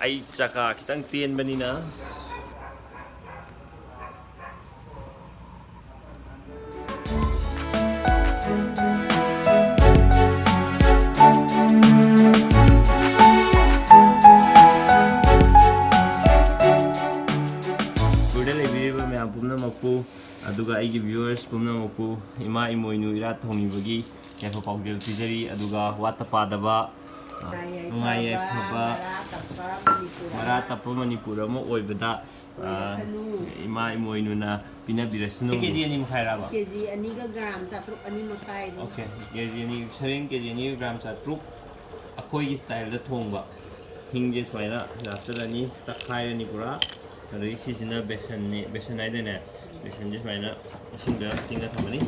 ai chaka kitang tien banina pumna mapu aduga aigi viewers pumna mapu ima Emoinu ira thongibagi yafa paugel pijari aduga wata padaba nungai phaba mara tappa manipur mo oibada ima Emoinu na pina birasnu keji ani mkhaira ba keji ani ga gram chatruk ani makai okay keji ani sareng keji ani gram chatruk akhoi gi style da thongba hingje smaina lapsalani takhairani pura अरे इसी ना बेसन आए देना बेसन जिस में ना इसी का टिंगा था मनी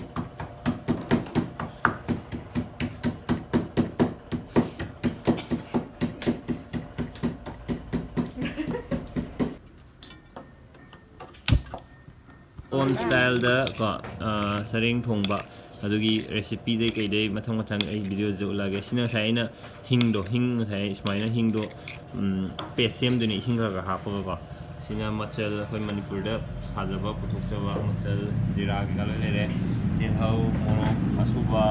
ओम स्टाइल दा का सरिंग थोंबा अदुगी रेसिपी दे कई दे मथंग मथंग आई वीडियो जो लागे सिना साइना हिंग साइ स्माइना हिंग दो पेस्ट सेम दुनी इसिंग का हापगा का सिना मचल अखोई मणिपुर दा साजबा पुथोकचबा मचल जीरा की गालो लेरे तिलहौ मोरok असुबा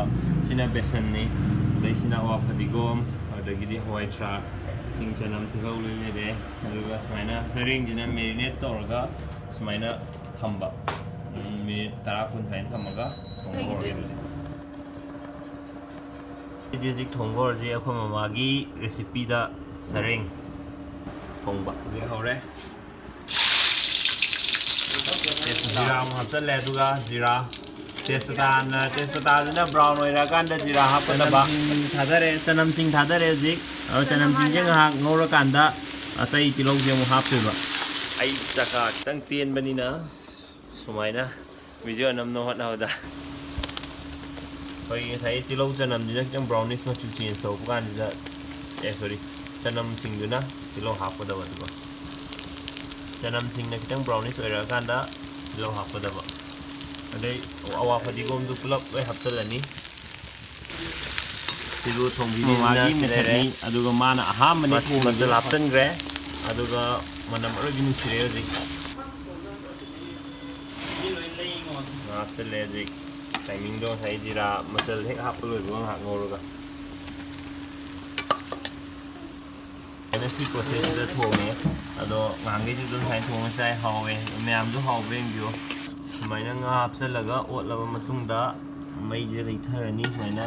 सिना बेसन नि दै सिना वा फदिगोम अदगिदि हवाई थ्राक सिंग चनम तिलहौ लेरे अदुगा स्माइना हरिंग जिना मेरिनेट तोरगा स्माइना थंबा मिनिट 10 kun साइन थमगा थोंगो थोंगो जी अखोई ममागी रेसिपी दा सरेंग थोंबा ये हौरे जीरा हapchale aduga जीरा तेजपत्ता ना ब्राउन होइरा कांदा जीरा हापदबा थादरे चनम सिंग थादरे जी चनम सिंग जे ngahak ngora kanda atai tilong je mu hapteba ai chaka kitang tien banina sumaina video nam no hot hauda koi sai tilong chanam ji kitang brownish ma chu change so kan ja sorry chanam sing duna tilong hapadaba duba chanam sing na kitang brownish hoira kanda lo hapadaba adai awa fadigom du pulap ai haptalani tilu thongbi ni magi mithani aduga mana ahamani thongba haptangre aduga manam arobinu sire ji haptale ji timing do sai jira machal hek haplo buang hak ngoroga si process da thonge ado ngangi ju dun sai thong sai hawe myam du hawe ngyo sumaina nga hapsalaga otlaba matungda mai je leitharani sumaina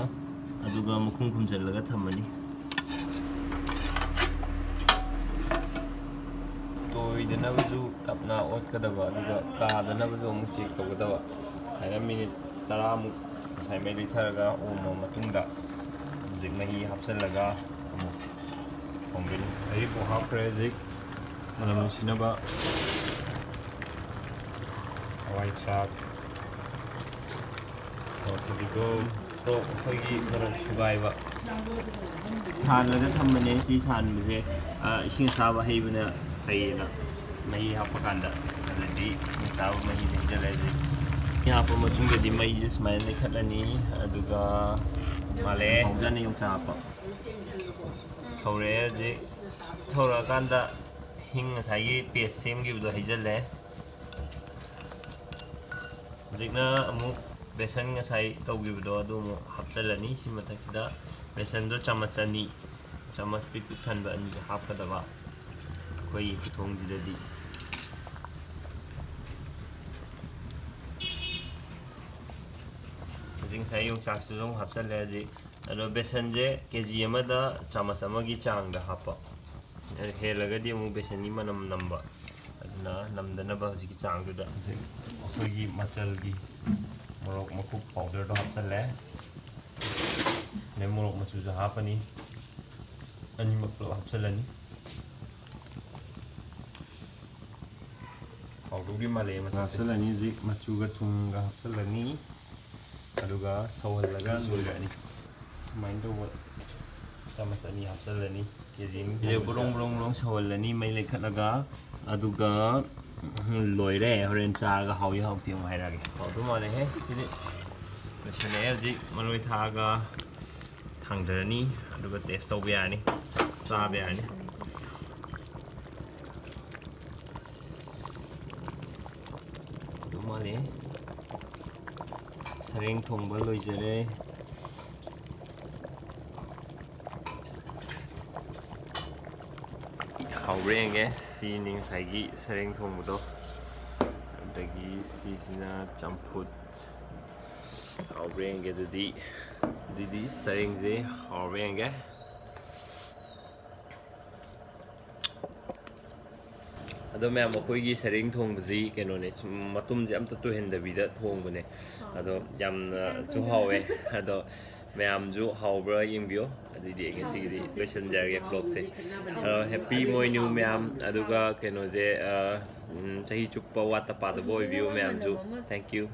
aduga mukhum khumjalaga thamani toidana buju tapna otkadaba aduga kadana buju mu check togdaba haina minute 10 mu sai mai leitharaga oma matungda jik mahi hapsalaga Mungkin dari pohon prezik mana sini ba white chalk jadi go to pergi kalau sugai ba than ada thamane si san bese ising sawa hei buna hei na mai apa kanda jadi ising sawa mai di jalaji ni apa matung jadi mai just main dekat ni aduga male jani yung sa apa थोरे जे थोरा कांदा हिंग Sai paste same गिबदो हाइजले जिकना अमु बेसन ngसाई तौगिबदो अदुमु हापचलनी सि मथक्सिदा बेसन दो चमच अनि चमच पिक थनबा अनि हापकदबा कोई थोंग जिददी जिंग साई yung saksu jong हापचले जे अदो बेसन जे केजी अमदा चमच अमगी चांग दा हापा हेलगदी अमु बेसन नि मनम नंबा अदना नमदना बा हजि की चांग दुदा सोगी मचल की मोरok मखु पाउडर दो हापचले ने मोरok मचु जा हापनी अनि मक्लो हापचलनी पाउडर की माले मचु हापचलनी जि मचु गा थुंग गा हापचलनी अदुगा सवलगा लोइरानी माइन दो चमच अनि हापचलनी केजिंग जे ब्रोंग ब्रोंग ब्रोंग सवलनी मै लेखलगा अदुगा लोइरे होरेन चागा हाउय हाउति म हाइरागे हाउदो माले हे दिने लसने जि मनोय थागा थांदरनी अदुगा टेस्ट तौबे यानी साबे यानी ꯃꯥꯜꯂꯦ ꯁꯔꯦꯡ ꯊꯣꯡꯕ ꯂꯣꯏꯖꯔꯦ ꯍꯥꯎꯕ꯭ꯔꯥ ꯌꯦꯡꯒꯦ ꯁꯤꯅꯤ ꯉꯁꯥꯏꯒꯤ ꯁꯔꯦꯡ ꯊꯣꯡꯕꯗꯣ ꯑꯗꯒꯤ ꯁꯤꯁꯤꯅ ꯆꯝꯐꯨꯠ ꯍꯥꯎꯕ꯭ꯔꯥ ꯌꯦꯡꯒꯦ ꯑꯗꯨꯗꯤ ꯁꯔꯦꯡꯁꯦ ꯍꯥꯎꯕ꯭ꯔꯥ ꯌꯦꯡꯒꯦ ꯑꯗꯣ ꯃꯌꯥꯝ ꯑꯩꯈꯣꯏꯒꯤ ꯁꯔꯦꯡ ꯊꯣꯡꯕꯁꯤ ꯀꯩꯅꯣꯅꯦ ꯁꯨꯝ ꯃꯇꯨꯝꯁꯦ ꯑꯝꯇ ꯇꯣꯏꯍꯟꯗꯕꯤꯗ ꯊꯣꯡꯕꯅꯦ ꯑꯗꯣ ꯌꯥꯝꯅꯁꯨ ꯍꯥꯎꯋꯦ ꯑꯗꯣ ꯃꯌꯥꯝꯁꯨ ꯍꯥꯎꯕ꯭ꯔꯥ ꯌꯦꯡꯕꯤꯌꯣ ꯑꯗꯨꯏꯗꯤ ꯑꯩ ꯉꯁꯤꯒꯤꯗꯤ ꯂꯣꯏꯁꯤꯟꯖꯔꯒꯦ ꯕ꯭ꯂꯣꯒꯁꯦ ꯍꯦꯞꯄꯤ ꯏꯃꯣꯏꯅꯨ ꯃꯌꯥꯝ ꯑꯗꯨꯒ ꯀꯩꯅꯣꯁꯦ ꯆꯍꯤ ꯆꯨꯞꯄ ꯋꯥꯠꯇ ꯄꯥꯗꯕ ꯑꯣꯏꯕꯤꯌꯨ ꯃꯌꯥꯝꯁꯨ ꯊꯦꯡꯛ ꯌꯨ